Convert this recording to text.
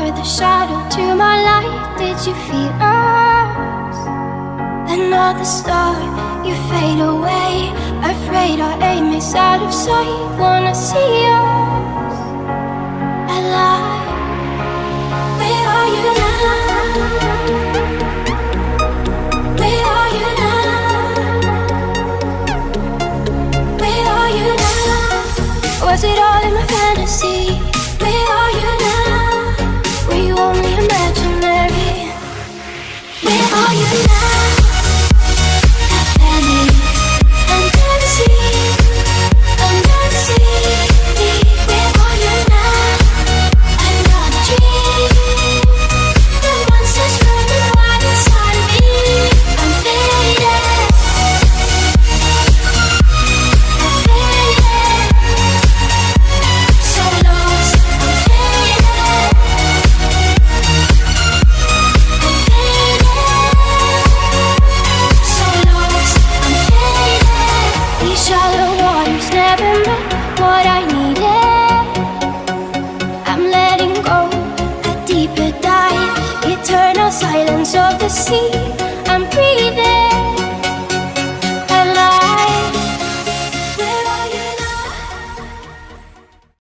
were the shadow to my light. Did you feel us? Another star, you fade away. Afraid our aim is out of sight. Wanna see us alive. Where are you now? Where are you now? Where are you now? Was it all in my fantasy? Where are you now? Were you only imaginary? Where are you now? What I needed, I'm letting go, a deeper dive, eternal silence of the sea.